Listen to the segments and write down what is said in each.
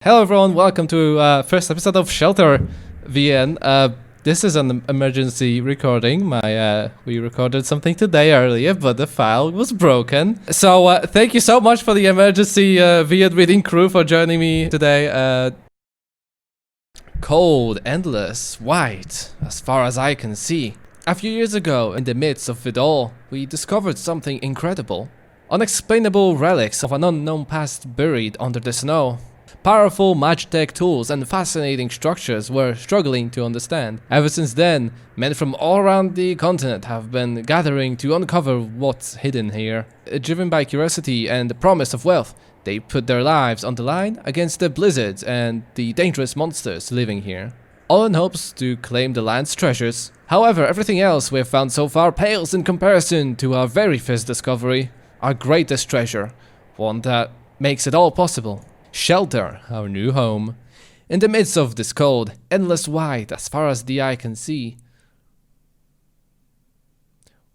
Hello everyone, welcome to first episode of Shelter VN. This is an emergency recording. We recorded something today earlier, but the file was broken. So thank you so much for the emergency VN reading crew for joining me today. Cold, endless, white, as far as I can see. A few years ago, in the midst of it all, we discovered something incredible. Unexplainable relics of an unknown past buried under the snow. Powerful Magitech tools and fascinating structures we're struggling to understand. Ever since then, men from all around the continent have been gathering to uncover what's hidden here. Driven by curiosity and the promise of wealth, they put their lives on the line against the blizzards and the dangerous monsters living here. All in hopes to claim the land's treasures. However, everything else we've found so far pales in comparison to our very first discovery. Our greatest treasure. One that makes it all possible. Shelter, our new home. In the midst of this cold, endless white as far as the eye can see,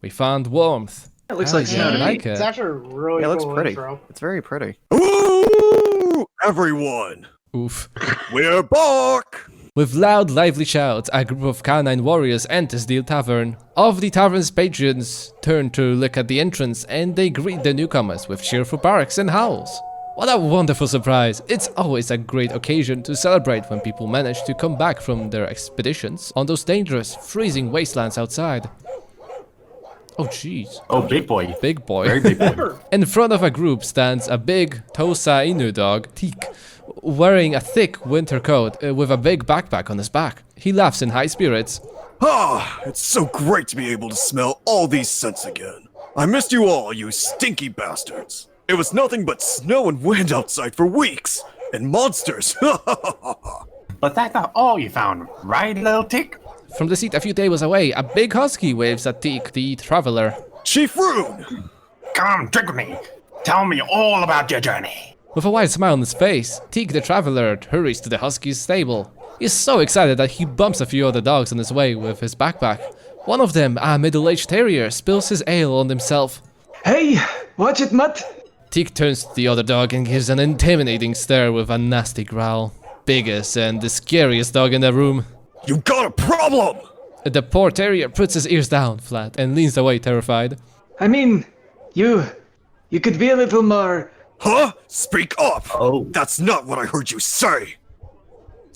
we found warmth. It looks like snow to me. It's actually a really Yeah, it looks cool pretty. intro. It's very pretty. Ooh, everyone! Oof. We're back! With loud, lively shouts, a group of canine warriors enters the tavern. All of the tavern's patrons turn to look at the entrance and they greet the newcomers with cheerful barks and howls. What a wonderful surprise! It's always a great occasion to celebrate when people manage to come back from their expeditions on those dangerous, freezing wastelands outside. Oh jeez. Oh, big boy. Big boy. Very big boy. In front of a group stands a big Tosa Inu dog, Teak, wearing a thick winter coat with a big backpack on his back. He laughs in high spirits. Ah, it's so great to be able to smell all these scents again. I missed you all, you stinky bastards. It was nothing but snow and wind outside for weeks. And monsters. But that's not all you found, right, little tick? From the seat a few tables away, a big husky waves at Teak, the traveler. Chief Rune! Come, drink with me. Tell me all about your journey. With a wide smile on his face, Teak the traveler hurries to the husky's stable. He's so excited that he bumps a few other dogs on his way with his backpack. One of them, a middle-aged terrier, spills his ale on himself. Hey, watch it, Mutt! Teak turns to the other dog and gives an intimidating stare with a nasty growl. Biggest and the scariest dog in the room. You got a problem! The poor terrier puts his ears down flat and leans away terrified. I mean, you could be a little more... Huh? Speak up! Oh. That's not what I heard you say!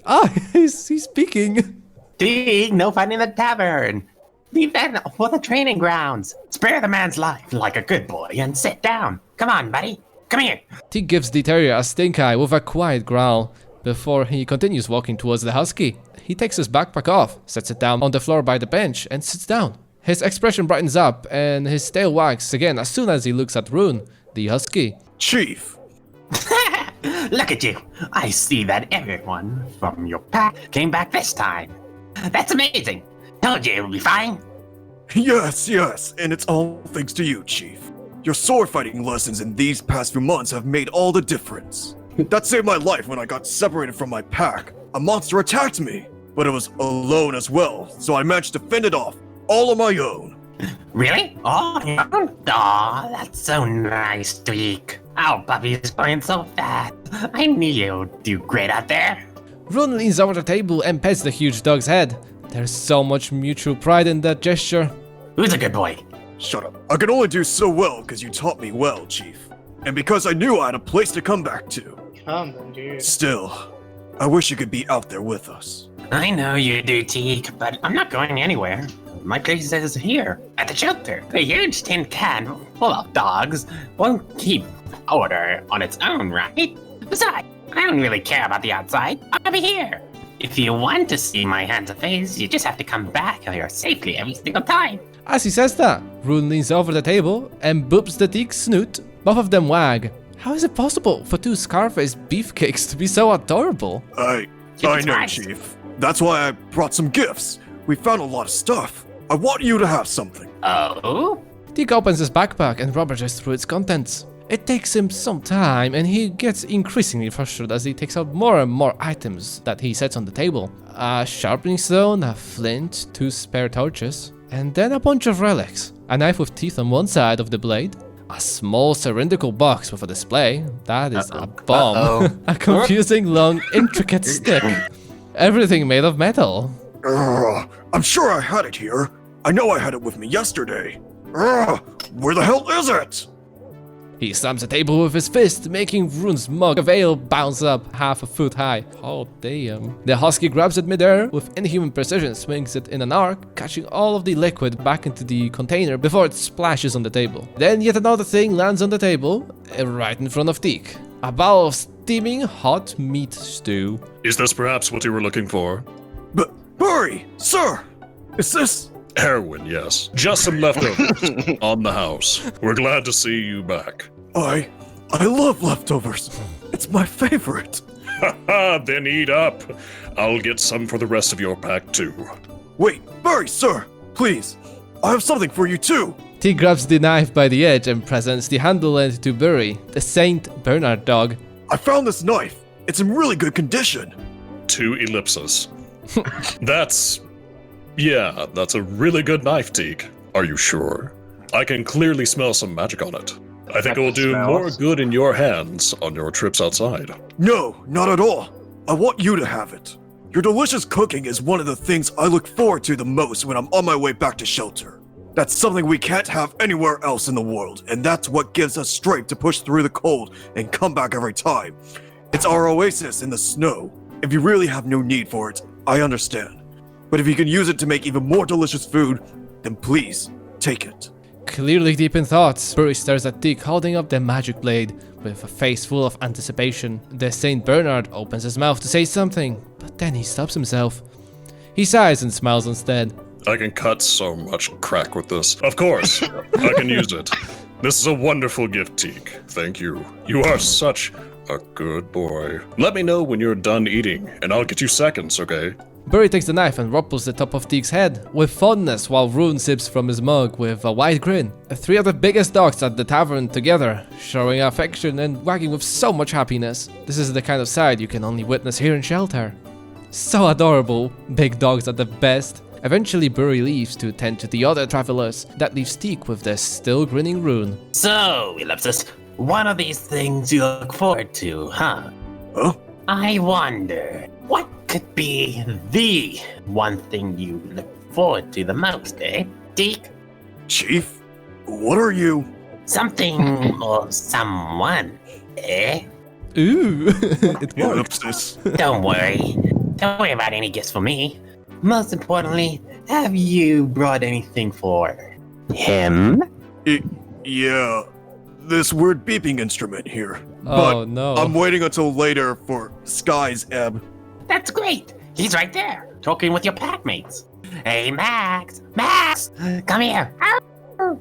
Ah, he's speaking. Dig, no fun in the tavern. Leave that for the training grounds. Spare the man's life like a good boy and sit down. Come on, buddy. Come here. Teak gives the terrier a stink eye with a quiet growl before he continues walking towards the husky. He takes his backpack off, sets it down on the floor by the bench and sits down. His expression brightens up and his tail wags again as soon as he looks at Rune, the husky. Chief! Look at you. I see that everyone from your pack came back this time. That's amazing. Told you it would be fine. Yes, and it's all thanks to you, Chief. Your sword fighting lessons in these past few months have made all the difference. That saved my life when I got separated from my pack. A monster attacked me, but it was alone as well, so I managed to fend it off, all on my own. Really? Oh, aw, that's so nice, Tweak. Our puppy is growing so fast. I knew you'd do great out there. Rune leans over the table and pets the huge dog's head. There's so much mutual pride in that gesture. Who's a good boy? Shut up. I can only do so well because you taught me well, Chief. And because I knew I had a place to come back to. Come on, dude. Still, I wish you could be out there with us. I know you do, Teak, but I'm not going anywhere. My place is here, at the shelter. A huge tin can full of dogs won't keep order on its own, right? Besides, I don't really care about the outside. I'll be here. If you want to see my handsome face, you just have to come back here safely every single time. As he says that, Rune leans over the table and boops the Teak's snoot. Both of them wag. How is it possible for two Scarface beefcakes to be so adorable? I know, surprised. Chief. That's why I brought some gifts. We found a lot of stuff. I want you to have something. Oh? Teak opens his backpack and rubberges through its contents. It takes him some time and he gets increasingly frustrated as he takes out more and more items that he sets on the table. A sharpening stone, a flint, 2 spare torches, and then a bunch of relics. A knife with teeth on one side of the blade, A small cylindrical box with a display. That is a bomb. A confusing, long, intricate stick. Everything made of metal. I'm sure I had it here. I know I had it with me yesterday. Where the hell is it? He slams the table with his fist, making Rune's mug of ale bounce up half a foot high. Oh damn. The husky grabs it midair with inhuman precision, swings it in an arc, catching all of the liquid back into the container before it splashes on the table. Then yet another thing lands on the table, right in front of Teak. A bowl of steaming hot meat stew. Is this perhaps what you were looking for? But hurry, sir! Is this... Heroin, yes. Just some leftovers on the house. We're glad to see you back. I love leftovers. It's my favorite. Haha, then eat up. I'll get some for the rest of your pack too. Wait, hurry, sir! Please, I have something for you too! T grabs the knife by the edge and presents the handle end to Burry, the Saint Bernard dog. I found this knife. It's in really good condition. 2 ellipses. That's a really good knife, Teak. Are you sure? I can clearly smell some magic on it. I think it will do more good in your hands on your trips outside. No, not at all. I want you to have it. Your delicious cooking is one of the things I look forward to the most when I'm on my way back to shelter. That's something we can't have anywhere else in the world, and that's what gives us strength to push through the cold and come back every time. It's our oasis in the snow. If you really have no need for it, I understand. But if you can use it to make even more delicious food, then please, take it. Clearly deep in thoughts, Burry stares at Teak holding up the magic blade with a face full of anticipation. The Saint Bernard opens his mouth to say something, but then he stops himself. He sighs and smiles instead. I can cut so much crack with this. Of course, I can use it. This is a wonderful gift, Teak. Thank you. You are such a good boy. Let me know when you're done eating, and I'll get you seconds, okay? Burry takes the knife and ruffles the top of Teak's head with fondness while Rune sips from his mug with a wide grin. 3 of the biggest dogs at the tavern together, showing affection and wagging with so much happiness. This is the kind of sight you can only witness here in shelter. So adorable, big dogs are the best. Eventually Burry leaves to tend to the other travelers. That leaves Teak with the still grinning Rune. So, Ellipsis, one of these things you look forward to, huh? Huh? I wonder, what could be the one thing you look forward to the most, eh? Teak? Chief, what are you? Something or someone, eh? Ooh, it worked. Ellipsis. Don't worry. Don't worry about any gifts for me. Most importantly, have you brought anything for him? Yeah, this weird beeping instrument here. Oh But no. I'm waiting until later for Sky's ebb. That's great. He's right there, talking with your pack mates. Hey, Max! Max! Come here! I'm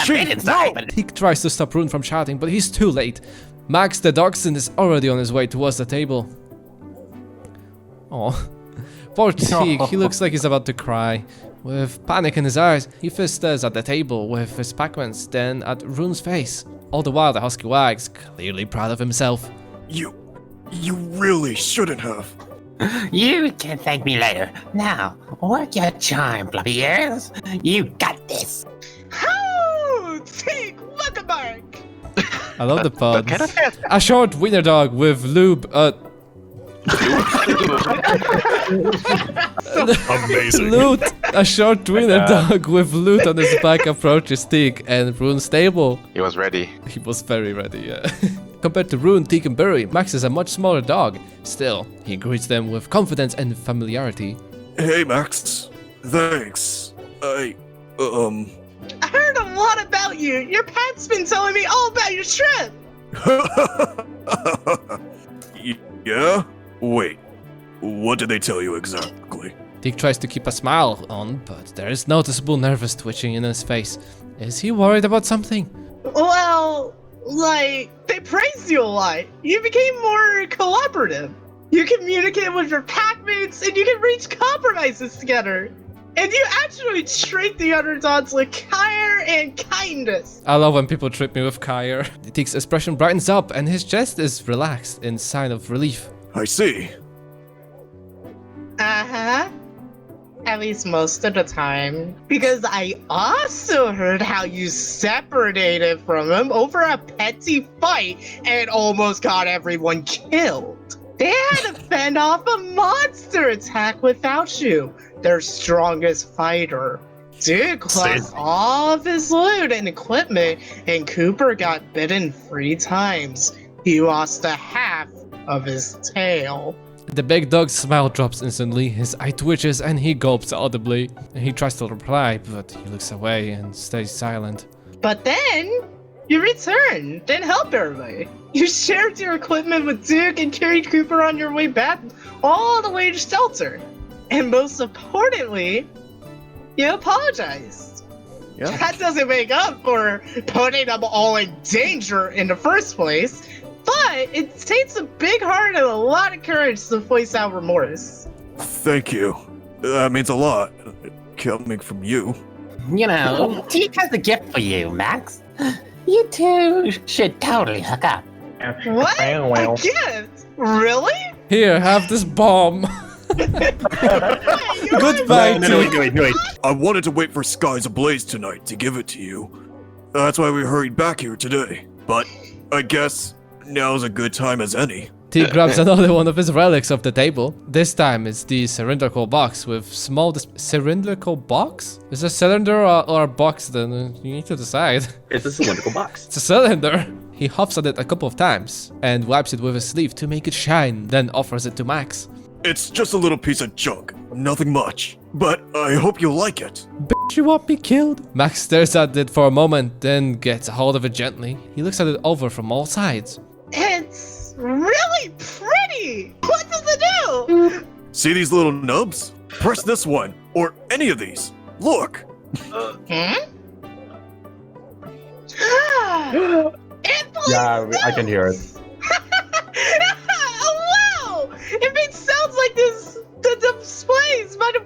Chief, inside, no! but Teak tries to stop Rune from shouting, but he's too late. Max the dachshund is already on his way towards the table. Oh, poor Teak, he looks like he's about to cry. With panic in his eyes, he first stares at the table with his packmans, then at Rune's face. All the while the husky wags, clearly proud of himself. You really shouldn't have. you can thank me later. Now, work your charm, floppy ears. You got this. How? Teak, what a bark! I love the puns. A short wiener dog with lube, Amazing. loot. A short wiener dog with loot on his back approaches Teak and Rune's table. He was ready. He was very ready, yeah. Compared to Rune, Teak and Burry, Max is a much smaller dog. Still, he greets them with confidence and familiarity. Hey, Max. Thanks. I heard a lot about you. Your pet's been telling me all about your trip. Yeah? Wait. What did they tell you exactly? Teak tries to keep a smile on, but there is noticeable nervous twitching in his face. Is he worried about something? Well, they praised you a lot. You became more cooperative. You communicate with your packmates, and you can reach compromises together. And you actually treat the other dogs with care and kindness. I love when people treat me with care. Teak's expression brightens up and his chest is relaxed in sign of relief. I see. Uh-huh. At least most of the time. Because I also heard how you separated from him over a petty fight and almost got everyone killed. They had to fend off a monster attack without you, their strongest fighter. Duke lost all of his loot and equipment, and Cooper got bitten 3 times. He lost a half of his tail. The big dog's smile drops instantly, his eye twitches and he gulps audibly. He tries to reply, but he looks away and stays silent. But then, you returned and helped everybody. You shared your equipment with Duke and carried Cooper on your way back all the way to shelter. And most importantly, you apologized. Yeah. That doesn't make up for putting them all in danger in the first place, but it takes a big heart and a lot of courage to voice out remorse. Thank you. That means a lot. Coming from you. You know, Teak has a gift for you, Max. You two should totally hook up. What? A gift? Really? Here, have this bomb. Goodbye, Teak. I wanted to wait for skies ablaze tonight to give it to you. That's why we hurried back here today. But I guess now's a good time as any. Teak grabs another one of his relics off the table. This time it's the cylindrical box with small cylindrical box? Is it a cylinder or a box then? You need to decide. It's a cylindrical box. It's a cylinder. He huffs at it a couple of times and wipes it with his sleeve to make it shine, then offers it to Max. It's just a little piece of junk. Nothing much. But I hope you like it. Bitch, you want me killed? Max stares at it for a moment, then gets a hold of it gently. He looks at it over from all sides. It's really pretty! What does it do? See these little nubs? Press this one, or any of these. Look! It plays Yeah, I can hear it. Oh, wow! It makes sounds like this. The displays by the.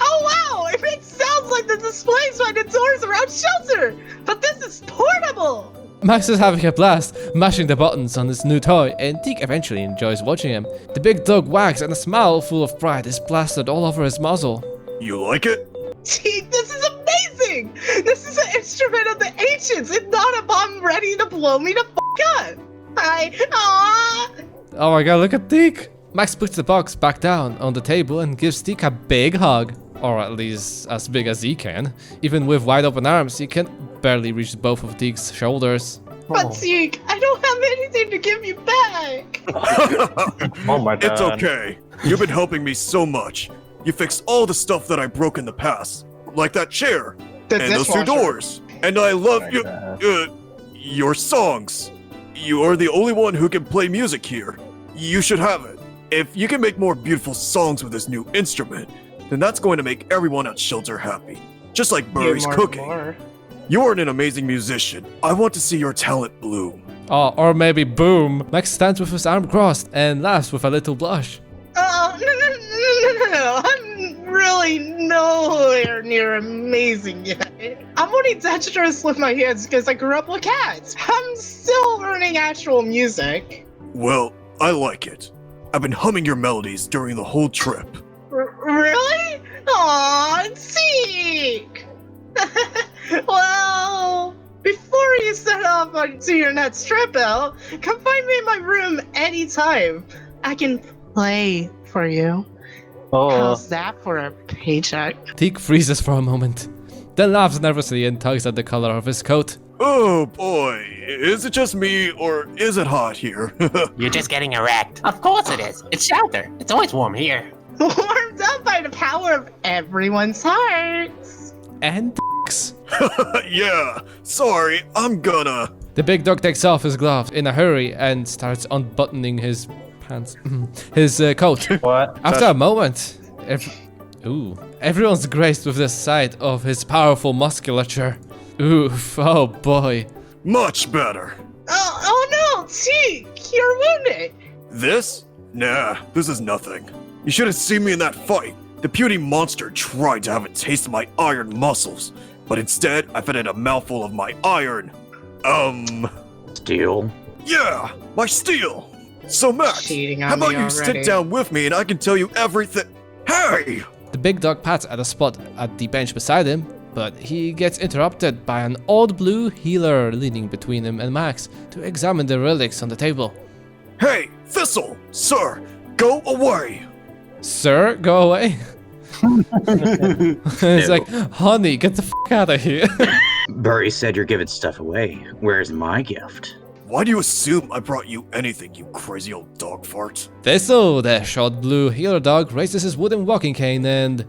Oh, wow! It makes sounds like the displays by the doors around shelter! But this is portable! Max is having a blast, mashing the buttons on his new toy, and Teak eventually enjoys watching him. The big dog wags and a smile full of pride is plastered all over his muzzle. You like it? Teak, this is amazing! This is an instrument of the ancients and not a bomb ready to blow me the f*** up! Aww! Oh my god, look at Teak! Max puts the box back down on the table and gives Teak a big hug. Or at least as big as he can. Even with wide open arms, he can barely reach both of Teak's shoulders. But Teak, I don't have anything to give you back! Oh my god. It's okay. You've been helping me so much. You fixed all the stuff that I broke in the past. Like that chair. The and those 2 dishwasher. doors. And I love your songs. You are the only one who can play music here. You should have it. If you can make more beautiful songs with this new instrument, then that's going to make everyone at shelter happy. Just like Burry's cooking. You're an amazing musician. I want to see your talent bloom. Oh, or maybe boom. Max stands with his arm crossed and laughs with a little blush. Oh, no. I'm really nowhere near amazing yet. I'm only dexterous with my hands because I grew up with cats. I'm still learning actual music. Well, I like it. I've been humming your melodies during the whole trip. Really? Aw, Teak! Well, before you set off to your next trip out, come find me in my room anytime. I can play for you. Oh, How's that for a paycheck? Teak freezes for a moment, then laughs nervously and tugs at the collar of his coat. Oh boy, is it just me or is it hot here? You're just getting erect. Of course it is. It's shelter. It's always warm here. Warmed up by the power of everyone's hearts. And Teak's. Yeah, sorry, I'm gonna. The big dog takes off his gloves in a hurry and starts unbuttoning his pants, his coat. what? After a moment, everyone's graced with the sight of his powerful musculature. Oof, oh boy. Much better. Oh no, Teak, you're wounded. This? Nah, this is nothing. You should have seen me in that fight. The puny monster tried to have a taste of my iron muscles, but instead I fed it a mouthful of my iron. Steel. Yeah, my steel. So Max, Cheating how on about me you already. sit down with me and I can tell you everything? Hey, The big dog pats at a spot at the bench beside him, but he gets interrupted by an old blue healer leaning between him and Max to examine the relics on the table. Hey, Thistle! Sir, go away! Sir, go away. It's like, honey, get the f out of here. Burry said you're giving stuff away. Where's my gift? Why do you assume I brought you anything, you crazy old dog fart? Thistle, the short blue healer dog, raises his wooden walking cane and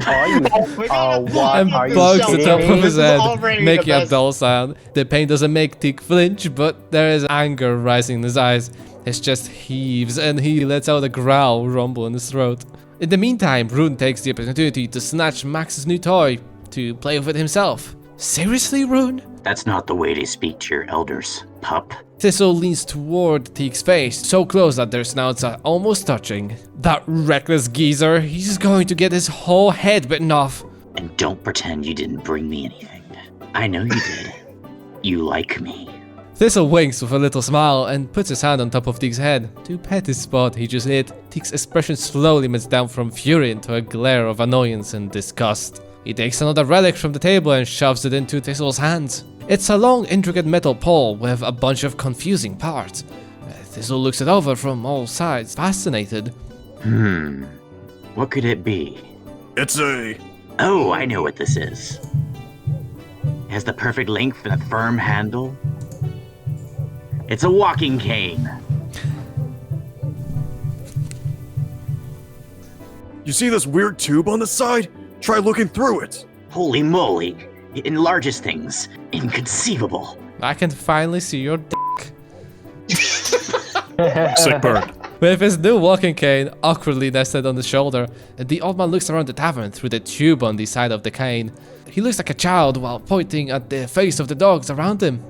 Are you? What and are you bugs the top kidding of me? his This is head, already making the a best. dull sound. The pain doesn't make Teak flinch, but there is anger rising in his eyes. His chest heaves and he lets out a growl rumble in his throat. In the meantime, Rune takes the opportunity to snatch Max's new toy to play with it himself. Seriously, Rune? That's not the way to speak to your elders, pup. Thistle leans toward Teak's face, so close that their snouts are almost touching. That reckless geezer, he's going to get his whole head bitten off. And don't pretend you didn't bring me anything. I know you did. You like me. Thistle winks with a little smile and puts his hand on top of Teak's head to pet his spot he just hit. Teak's expression slowly melts down from fury into a glare of annoyance and disgust. He takes another relic from the table and shoves it into Thistle's hands. It's a long, intricate metal pole with a bunch of confusing parts. Thistle looks it over from all sides, fascinated. What could it be? It's a... Oh, I know what this is. It has the perfect length and a firm handle. It's a walking cane. You see this weird tube on the side? Try looking through it. Holy moly. It enlarges things. Inconceivable. I can finally see your dick. Sick bird. With his new walking cane awkwardly nested on the shoulder, the old man looks around the tavern through the tube on the side of the cane. He looks like a child while pointing at the face of the dogs around him.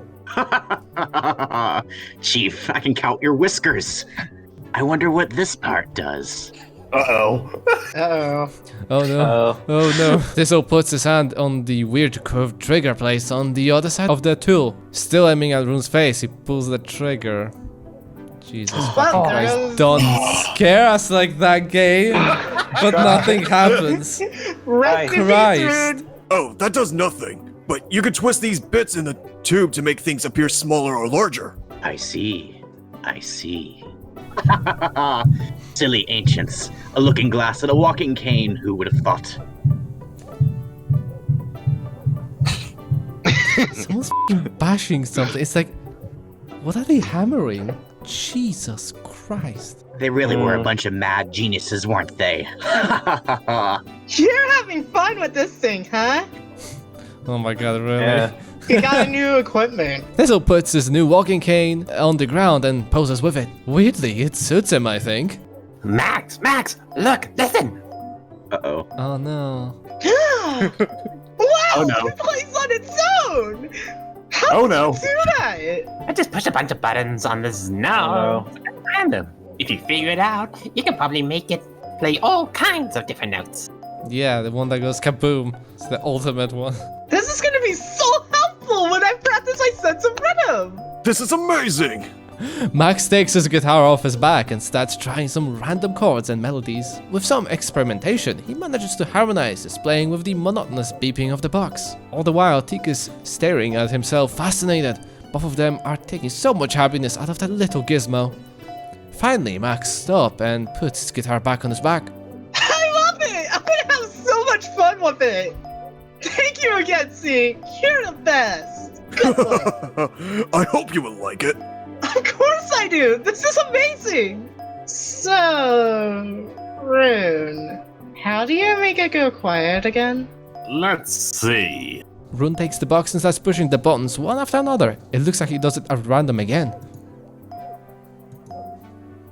Chief, I can count your whiskers. I wonder what this part does. Uh-oh. Uh-oh. Oh no. Oh no. Thistle puts his hand on the weird curved trigger placed on the other side of the tool. Still aiming at Rune's face, he pulls the trigger. Jesus fucking Christ. Don't scare us like that, game. But nothing happens. Rest in peace, Christ. Rune. Oh, that does nothing. But you can twist these bits in the tube to make things appear smaller or larger. I see. I see. Silly ancients. A looking glass and a walking cane. Who would have thought? Someone's fucking bashing something. It's like, what are they hammering? Jesus Christ. They really were a bunch of mad geniuses, weren't they? You're having fun with this thing, huh? Oh my god, really? Yeah. You got a new equipment. Thistle puts his new walking cane on the ground and poses with it. Weirdly, it suits him, I think. Max, look, listen. Uh-oh. Oh no. Wow, Oh, no. it plays on its own. How Oh, did no. you do that? I just push a bunch of buttons on this now. Oh, It's random. If you figure it out, you can probably make it play all kinds of different notes. Yeah, the one that goes kaboom. It's the ultimate one. This is gonna be so helpful when I practice my sense of rhythm. This is amazing! Max takes his guitar off his back and starts trying some random chords and melodies. With some experimentation, he manages to harmonize his playing with the monotonous beeping of the box. All the while, Teak is staring at himself, fascinated. Both of them are taking so much happiness out of that little gizmo. Finally, Max stops and puts his guitar back on his back. I love it. I'm gonna have so much fun with it. Thank you again, C. You're the best. Good boy. I hope you will like it. Of course I do. This is amazing. So, Rune, how do you make it go quiet again? Let's see. Rune takes the box and starts pushing the buttons one after another. It looks like he does it at random again.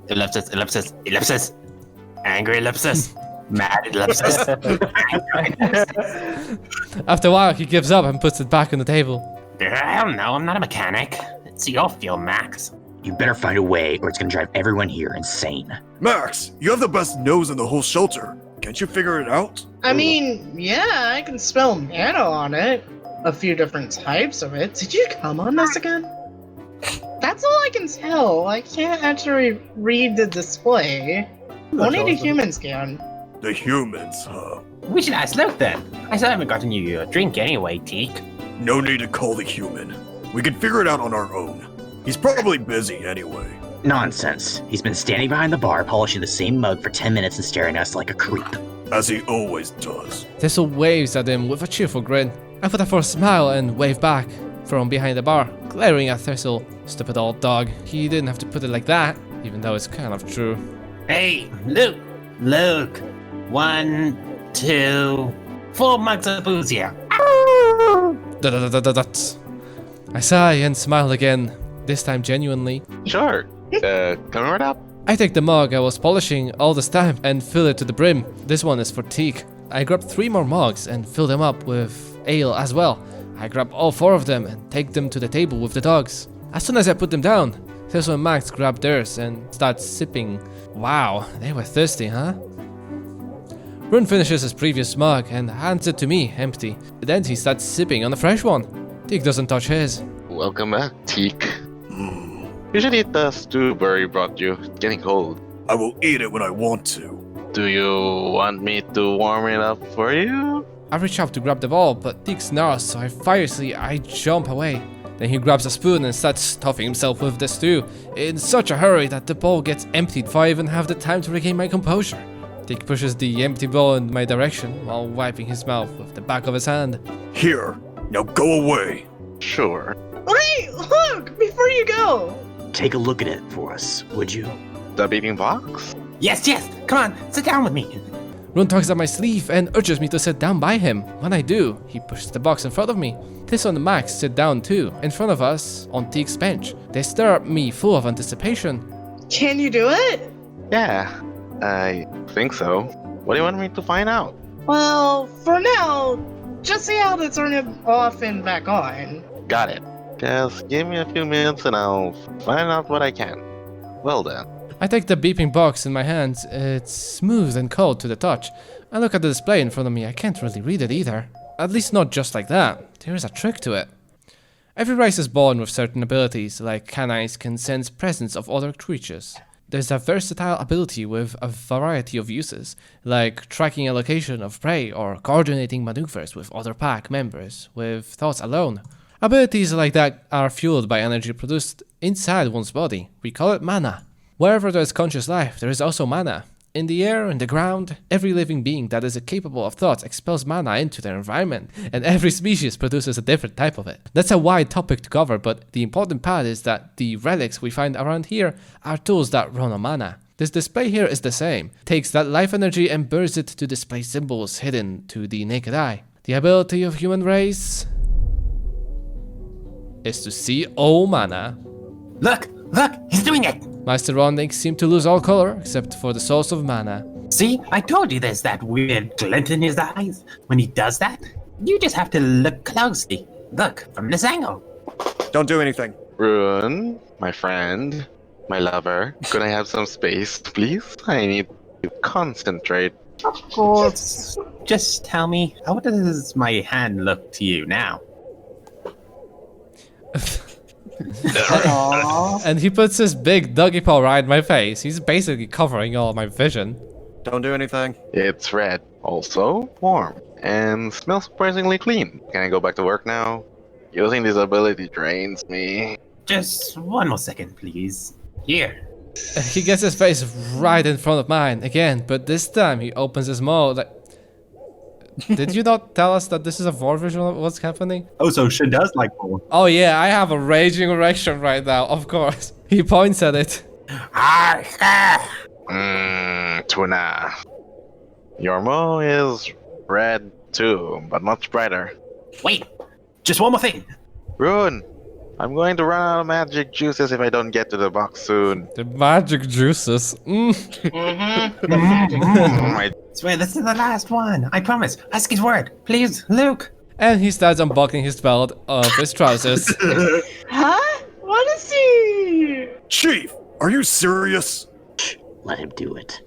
Ellipsis, ellipsis, ellipsis. Angry ellipsis. Mad ellipsis. After a while, he gives up and puts it back on the table. I don't know, I'm not a mechanic. It's your field, Max. You better find a way or it's gonna drive everyone here insane. Max, you have the best nose in the whole shelter. Can't you figure it out? I mean, yeah, I can spell nano on it. A few different types of it. Did you come on this again? That's all I can tell. I can't actually read the display. Only the humans can. The humans, huh? We should ask Luke then. I still haven't gotten you a drink anyway, Teak. No need to call the human. We can figure it out on our own. He's probably busy anyway. Nonsense. He's been standing behind the bar, polishing the same mug for 10 minutes and staring at us like a creep. As he always does. Thistle waves at him with a cheerful grin. I put a forced smile and waved back from behind the bar, glaring at Thistle. Stupid old dog. He didn't have to put it like that, even though it's kind of true. Hey, Luke. Luke. 1, 2, 4 mugs of booze here. Da-da-da-da-da-da. I sigh and smile again, this time genuinely. Sure. Coming right up. I take the mug I was polishing all this time and fill it to the brim. This one is for Teak. I grab 3 more mugs and fill them up with ale as well. I grab all 4 of them and take them to the table with the dogs. As soon as I put them down, Thistle and Max grab theirs and start sipping. Wow, they were thirsty, huh? Rune finishes his previous mug and hands it to me, empty. Then he starts sipping on a fresh one. Teak doesn't touch his. Welcome back, Teak. You should eat the stew Burry brought you. It's getting cold. I will eat it when I want to. Do you want me to warm it up for you? I reach out to grab the ball, but Teak snarls, so I jump away. Then he grabs a spoon and starts stuffing himself with the stew, in such a hurry that the bowl gets emptied before I even have the time to regain my composure. Teak pushes the empty bowl in my direction while wiping his mouth with the back of his hand. Here, now go away. Sure. Wait, look, before you go. Take a look at it for us, would you? The beating box? Yes, yes. Come on, sit down with me. Rune tugs at my sleeve and urges me to sit down by him. When I do, he pushes the box in front of me. Thistle and Max sit down too, in front of us, on Teak's bench. They stare at me full of anticipation. Can you do it? Yeah, I think so. What do you want me to find out? Well, for now, just see how to turn it off and back on. Got it. Just give me a few minutes and I'll find out what I can. Well then. I take the beeping box in my hands. It's smooth and cold to the touch. I look at the display in front of me. I can't really read it either. At least not just like that. There is a trick to it. Every race is born with certain abilities, like canines can sense presence of other creatures. There's a versatile ability with a variety of uses, like tracking a location of prey or coordinating maneuvers with other pack members with thoughts alone. Abilities like that are fueled by energy produced inside one's body. We call it mana. Wherever there is conscious life, there is also mana. In the air, in the ground, every living being that is capable of thoughts expels mana into their environment, and every species produces a different type of it. That's a wide topic to cover, but the important part is that the relics we find around here are tools that run on mana. This display here is the same. It takes that life energy and burns it to display symbols hidden to the naked eye. The ability of human race is to see all mana. Look, he's doing it. Master Ronding seemed to lose all color except for the source of mana. See, I told you there's that weird glint in his eyes. When he does that, you just have to look closely. Look, from this angle. Don't do anything. Rune, my friend, my lover, could I have some space, please? I need to concentrate. Of course. Just tell me, how does my hand look to you now? And he puts his big doggy paw right in my face. He's basically covering all my vision. Don't do anything. It's red, also warm, and smells surprisingly clean. Can I go back to work now? Using this ability drains me. Just one more second, please. Here. He gets his face right in front of mine again, but this time he opens his mouth like... Did you not tell us that this is a vor visual of what's happening? Oh, so Shin does like vor. Oh yeah, I have a raging erection right now, of course. He points at it. Tuna. Your mo is red too, but much brighter. Wait, just one more thing. Rune, I'm going to run out of magic juices if I don't get to the box soon. The magic juices. My Swear, this is the last one. I promise. Ask his word. Please, Luke. And he starts unbuckling his belt of his trousers. Huh? What is he? Chief, are you serious? Let him do it.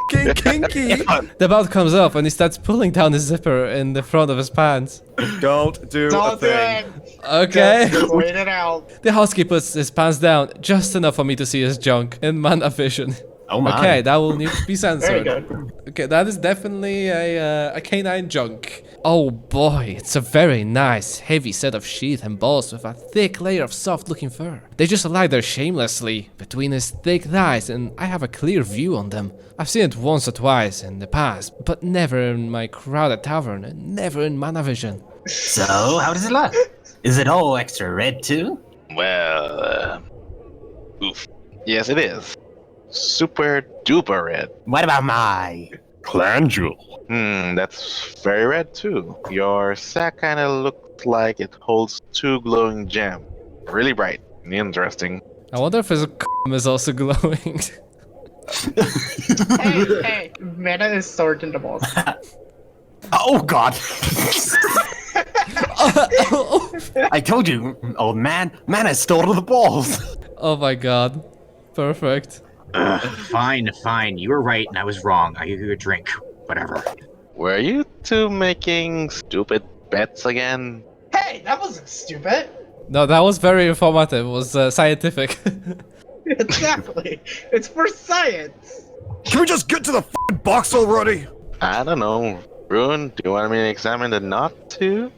Kinky. The belt comes up and he starts pulling down the zipper in the front of his pants. Don't do a Don't do thing. it. Okay. Just wait it out. The husky puts his pants down just enough for me to see his junk in mana vision. Oh my. Okay, that will need to be Very censored. good. Okay, that is definitely a canine junk. Oh boy, it's a very nice, heavy set of teeth and balls with a thick layer of soft-looking fur. They just lie there shamelessly between his thick thighs, and I have a clear view on them. I've seen it once or twice in the past, but never in my crowded tavern and never in Manavision. So, how does it look? Is it all extra red too? Well, oof. Yes, it is. Super duper red. What about my? Clan jewel. That's very red too. Your sack kind of looks like it holds 2 glowing gems. Really bright and interesting. I wonder if his is also glowing. Hey, Mana is sword in the balls. Oh god! I told you, old man. Mana stole the balls. Oh my god. Perfect. Fine. You were right and I was wrong. I give you a drink. Whatever. Were you two making stupid bets again? Hey, that wasn't stupid. No, that was very informative. It was scientific. Exactly. It's for science. Can we just get to the f***ing box already? I don't know. Rune, do you want me to examine the knot too?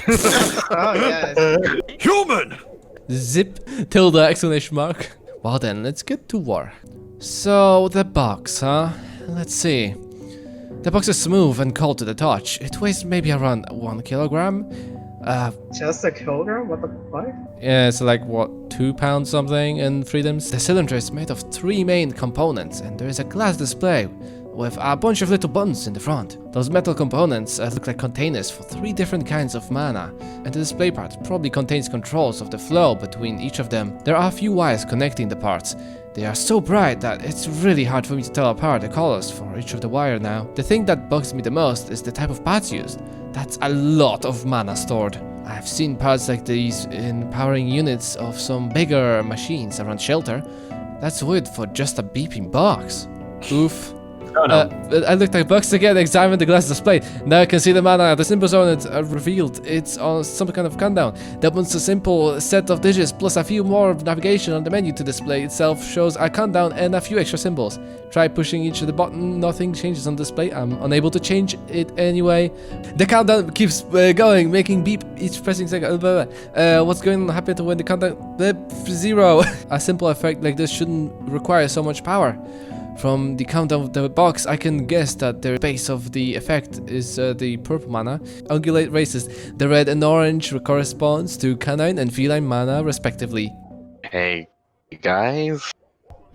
Oh, yes. Human! Zip, tilde, exclamation mark. Well then, let's get to work. So, the box, huh? Let's see. The box is smooth and cold to the touch. It weighs maybe around 1 kilogram. Just a kilogram? What the fuck? Yeah, it's like, what, 2 pounds something in freedoms? The cylinder is made of 3 main components, and there is a glass display with a bunch of little buttons in the front. Those metal components look like containers for 3 different kinds of mana, and the display part probably contains controls of the flow between each of them. There are a few wires connecting the parts. They are so bright that it's really hard for me to tell apart the colors for each of the wire now. The thing that bugs me the most is the type of parts used. That's a lot of mana stored. I've seen parts like these in powering units of some bigger machines around shelter. That's weird for just a beeping box. Oof. Oh no. I looked at the box again, examined the glass display. Now I can see the mana. The symbols on it are revealed. It's on some kind of countdown. That one's a simple set of digits plus a few more of navigation on the menu to display itself shows a countdown and a few extra symbols. Try pushing each of the button, nothing changes on display. I'm unable to change it anyway. The countdown keeps going, making beep each pressing second. What's going to happen when the countdown beep 0? A simple effect like this shouldn't require so much power. From the countdown of the box, I can guess that the base of the effect is the purple mana. Ungulate races. The red and orange corresponds to canine and feline mana, respectively. Hey, guys.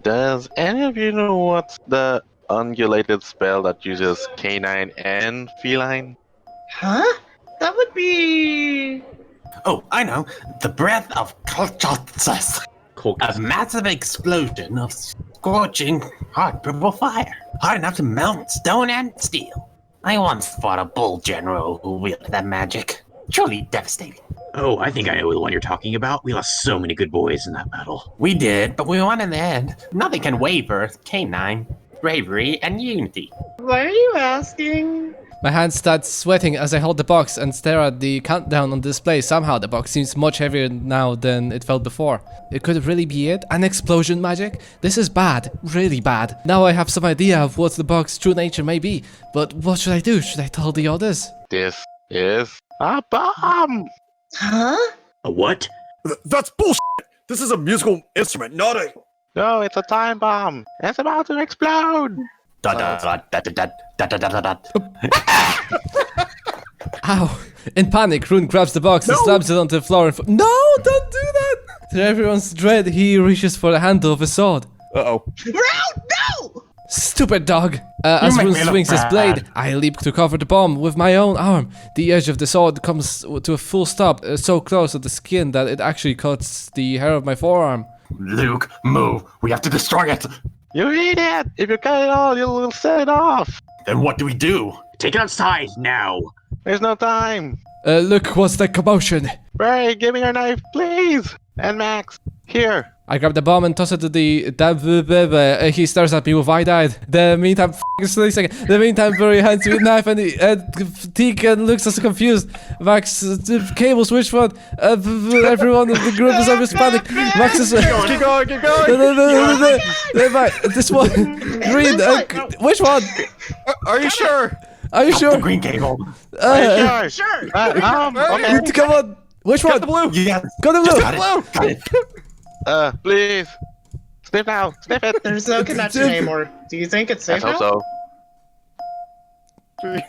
Does any of you know what's the ungulated spell that uses canine and feline? Huh? That would be... Oh, I know. The breath of Kolchotsus. A massive explosion of scorching hot purple fire. Hot enough to melt stone and steel. I once fought a bull general who wielded that magic. Truly devastating. Oh, I think I know the one you're talking about. We lost so many good boys in that battle. We did, but we won in the end. Nothing can waver canine, bravery, and unity. Why are you asking? My hands start sweating as I hold the box and stare at the countdown on display. Somehow the box seems much heavier now than it felt before. It could really be it? An explosion magic? This is bad. Really bad. Now I have some idea of what the box's true nature may be. But what should I do? Should I tell the others? This is a bomb! Huh? A what? That's bullshit! This is a musical instrument, not a... No, it's a time bomb! It's about to explode! Ow! In panic, Rune grabs the box and slams it onto the floor and no, don't do that! To everyone's dread, he reaches for the handle of his sword. Uh-oh. No! Stupid dog! As make Rune me look swings his bad. blade, I leap to cover the bomb with my own arm. The edge of the sword comes to a full stop, so close to the skin that it actually cuts the hair of my forearm. Luke, move. We have to destroy it. You idiot! If you cut it all, you'll set it off! Then what do we do? Take it outside now. There's no time! Look, what's that commotion? Ray, give me your knife, please! And Max, Here. I grab the bomb and toss it to he stares at me with wide-eyed. The meantime, Burry hands me a knife and Teak looks so confused. Max, cables, which one? Everyone in the group is responding. Max is... Keep going, keep going! This one. Green. Which one? Are you sure? Are you The sure? green cable. Sure. Sure. Okay. Come on. Which one? The blue! Yes. Go to blue. Got it. Please. Sniff now. Sniff it. There's no connection anymore. Do you think it's I safe hope now? so.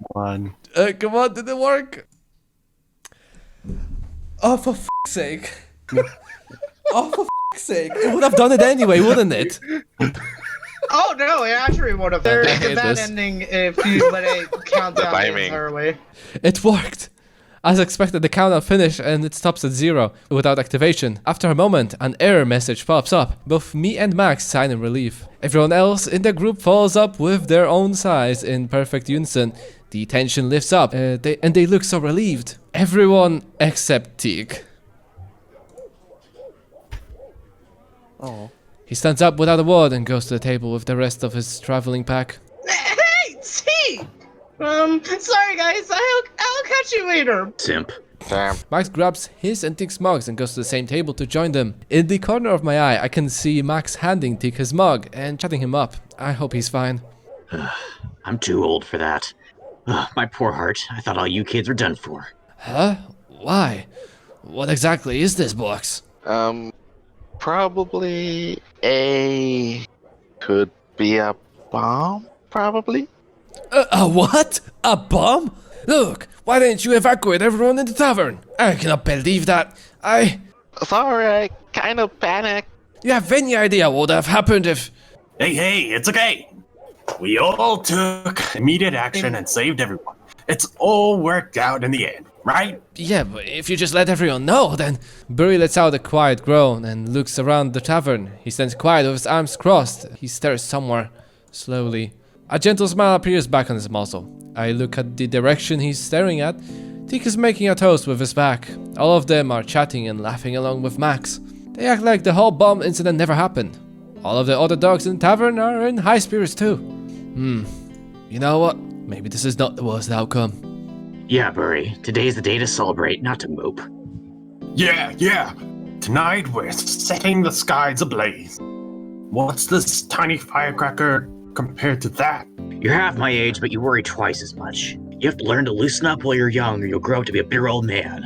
One. Come on, did it work? Oh, for f***'s sake. Oh, for f***'s sake. It would have done it anyway, wouldn't it? Oh no, it actually would have. There's I a hate bad this. ending if you let it count down the timing. entire way. It worked. As expected, the countdown finished and it stops at 0 without activation. After a moment, an error message pops up. Both me and Max sign in relief. Everyone else in the group follows up with their own sighs in perfect unison. The tension lifts up, they look so relieved. Everyone except Teak. Oh. He stands up without a word and goes to the table with the rest of his traveling pack. Hey, T! Sorry guys, I'll catch you later. Simp. Damn. Max grabs his and Teak's mugs and goes to the same table to join them. In the corner of my eye, I can see Max handing Teak his mug and chatting him up. I hope he's fine. I'm too old for that. My poor heart. I thought all you kids were done for. Huh? Why? What exactly is this box? Probably could be a bomb, probably? A what? A bomb? Look, why didn't you evacuate everyone in the tavern? I cannot believe that. Sorry, I kind of panicked. You have any idea what would have happened if... Hey, it's okay. We all took immediate action and saved everyone. It's all worked out in the end, right? Yeah, but if you just let everyone know, then... Burry lets out a quiet groan and looks around the tavern. He stands quiet with his arms crossed. He stares somewhere, slowly. A gentle smile appears back on his muzzle. I look at the direction he's staring at. Teak is making a toast with his back. All of them are chatting and laughing along with Max. They act like the whole bomb incident never happened. All of the other dogs in the tavern are in high spirits too. You know what? Maybe this is not the worst outcome. Yeah, Burry. Today's the day to celebrate, not to mope. Yeah. Tonight we're setting the skies ablaze. What's this tiny firecracker compared to that? You're half my age, but you worry twice as much. You have to learn to loosen up while you're young, or you'll grow up to be a bigger old man.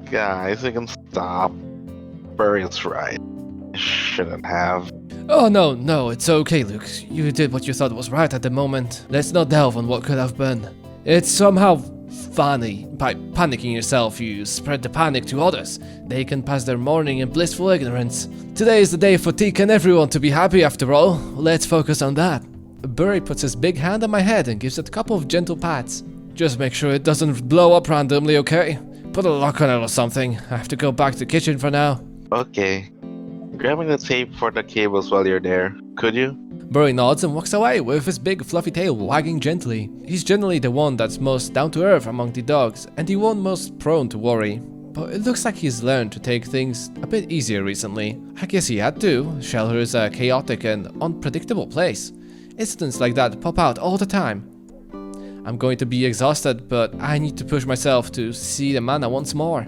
Guys, you can stop. Burry's right. I shouldn't have. Oh no, it's okay, Luke. You did what you thought was right at the moment. Let's not delve on what could have been. It's somehow funny. By panicking yourself, you spread the panic to others. They can pass their morning in blissful ignorance. Today is the day for Teak and everyone to be happy after all. Let's focus on that. Burry puts his big hand on my head and gives it a couple of gentle pats. Just make sure it doesn't blow up randomly, okay? Put a lock on it or something. I have to go back to the kitchen for now. Okay. Grabbing the tape for the cables while you're there, could you? Burry nods and walks away with his big fluffy tail wagging gently. He's generally the one that's most down to earth among the dogs and the one most prone to worry. But it looks like he's learned to take things a bit easier recently. I guess he had to. Shelter is a chaotic and unpredictable place. Incidents like that pop out all the time. I'm going to be exhausted, but I need to push myself to see the mana once more.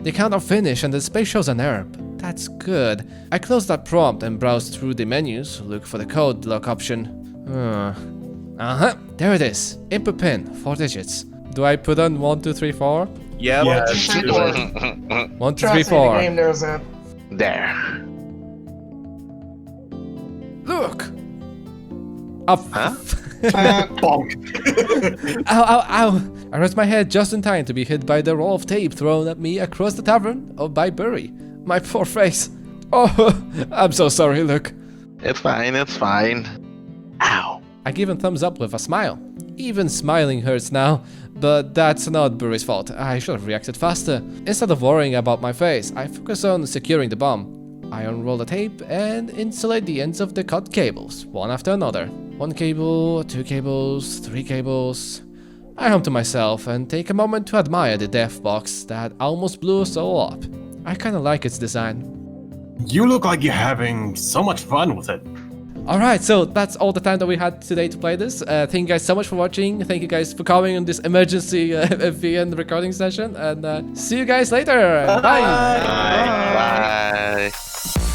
The countdown finished and the space shows an error. That's good. I close that prompt and browse through the menus, look for the code lock option. There it is. Input pin, 4 digits. Do I put on 1, 2, 3, 4? Yeah, Yeah, but it's- 1, 2, 3, Trust me, the 4. game knows that. There. Look! Oh, Huh? Bonk. Ow. I raised my head just in time to be hit by the roll of tape thrown at me across the tavern by Burry. My poor face. Oh, I'm so sorry, Luke. It's fine, it's fine. Ow. I give him thumbs up with a smile. Even smiling hurts now, but that's not Burry's fault. I should have reacted faster. Instead of worrying about my face, I focus on securing the bomb. I unroll the tape and insulate the ends of the cut cables, one after another. 1 cable, 2 cables, 3 cables. I hum to myself and take a moment to admire the death box that almost blew us all up. I kind of like its design. You look like you're having so much fun with it. Alright, so that's all the time that we had today to play this. Thank you guys so much for watching. Thank you guys for coming on this emergency FVN recording session. And see you guys later. Bye. Bye.